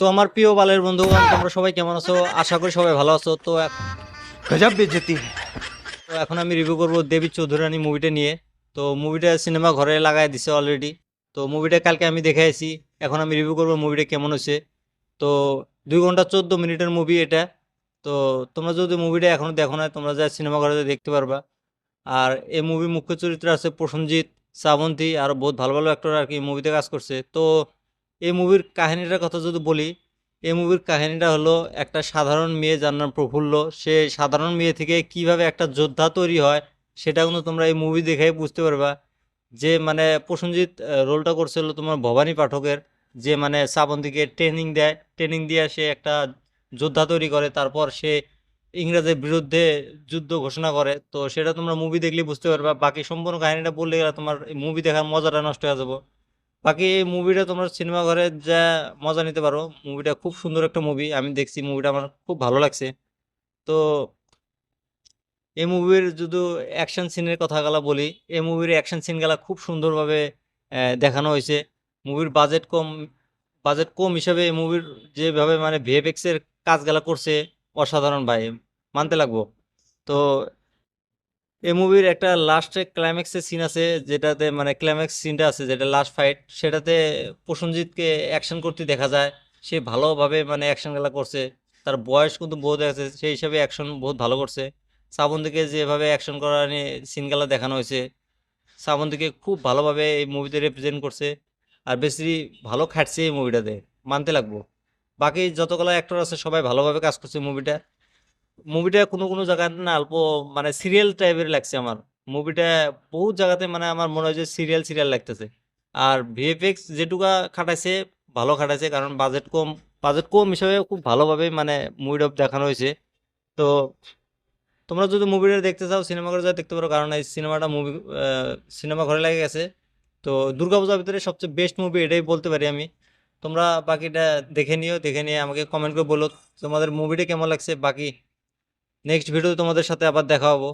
তো আমার প্রিয় বালের বন্ধুগণ, তোমরা সবাই কেমন আছো? আশা করি সবাই ভালো আছো। गजब बेइज्जती है। তো এখন আমি রিভিউ করবো দেবী চৌধুরানী মুভিটা নিয়ে। তো মুভিটা সিনেমা ঘরে লাগাই দিছে অলরেডি। তো মুভিটা কালকে আমি দেখে আইছি। এখন আমি রিভিউ করবো মুভিটা কেমন হয়েছে। তো 2 ঘন্টা 14 মিনিটের মুভি এটা। তো তোমরা যদি মুভিটা এখনো দেখো না, তোমরা যা সিনেমা ঘরে যেয়ে দেখতে পারবা। আর এই মুভি মুখ্য চরিত্রে আছে প্রসেনজিৎ, শ্রাবন্তী, আর বহুত ভালো ভালো অ্যাক্টর আর কি মুভিতে কাজ করছে। তো এই মুভির কাহিনীটার কথা যদি বলি, এই মুভির কাহিনীটা হলো একটা সাধারণ মেয়ে যার নাম প্রফুল্ল। সে সাধারণ মেয়ে থেকে কিভাবে একটা যোদ্ধা তৈরি হয়, সেটা কিন্তু তোমরা এই মুভি দেখে বুঝতে পারবা। যে মানে প্রসেনজিৎ রোলটা করছিল তোমার ভবানী পাঠকের, যে মানে শ্রাবন্তীকে ট্রেনিং দেয়, ট্রেনিং দিয়ে সে একটা যোদ্ধা তৈরি করে, তারপর সে ইংরেজের বিরুদ্ধে যুদ্ধ ঘোষণা করে। তো সেটা তোমরা মুভি দেখলেই বুঝতে পারবা। বাকি সম্পূর্ণ কাহিনীটা বললে গেলে তোমার মুভি দেখার মজাটা নষ্ট হয়ে যাবো। বাকি এই মুভিটা তোমরা সিনেমা ঘরে যা মজা নিতে পারো। মুভিটা খুব সুন্দর একটা মুভি, আমি দেখছি মুভিটা আমার খুব ভালো লাগছে। তো এই মুভির যদি অ্যাকশন সিনের কথা গেলা বলি, এই মুভির অ্যাকশন সিন গেলা খুব সুন্দরভাবে দেখানো হয়েছে। মুভির বাজেট কম হিসাবে এই মুভির যেভাবে মানে ভিএফএক্স এর কাজগুলা করছে, অসাধারণ ভাই, মানতে লাগবো। তো এই মুভির একটা লাস্টে ক্লাইম্যাক্সের সিন আছে, যেটাতে মানে ক্লাইম্যাক্স সিনটা আছে যেটা লাস্ট ফাইট, সেটাতে প্রসেনজিৎকে অ্যাকশন করতে দেখা যায়। সে ভালোভাবে মানে অ্যাকশন গুলা করছে। তার বয়স কিন্তু বহুত আছে, সেই হিসাবে অ্যাকশন বহুত ভালো করছে। শ্রাবন্তীকে যেভাবে অ্যাকশন করা নিয়ে সিনগুলা দেখানো হয়েছে, শ্রাবন্তীকে খুব ভালোভাবে এই মুভিতে রিপ্রেজেন্ট করছে। আর বেশি ভালো খাটছে এই মুভিটাতে, মানতে লাগবো। বাকি যতগুলো অ্যাক্টর আছে সবাই ভালোভাবে কাজ করছে মুভিটা। মুভিটা কোনো কোনো জায়গায় না অল্প মানে সিরিয়াল টাইপের লাগছে আমার। মুভিটা বহুত জায়গাতে মানে আমার মনে হয় যে সিরিয়াল সিরিয়াল লাগতেছে। আর ভিএফএক্স যেটুকা খাটাইছে, ভালো খাটাইছে, কারণ বাজেট কম হিসাবে খুব ভালোভাবে মানে মুভিটা দেখানো হয়েছে। তো তোমরা যদি মুভিটা দেখতে চাও সিনেমা ঘরে যা দেখতে পারো, কারণ এই সিনেমা ঘরে লেগে গেছে। তো দুর্গাপূজার ভিতরে সবচেয়ে বেস্ট মুভি এটাই বলতে পারি আমি। তোমরা বাকিটা দেখে নিও, দেখে নিয়ে আমাকে কমেন্ট করে বলো তোমাদের মুভিটা কেমন লাগছে। বাকি নেক্সট ভিডিও তোমাদের সাথে আবার দেখা হবো।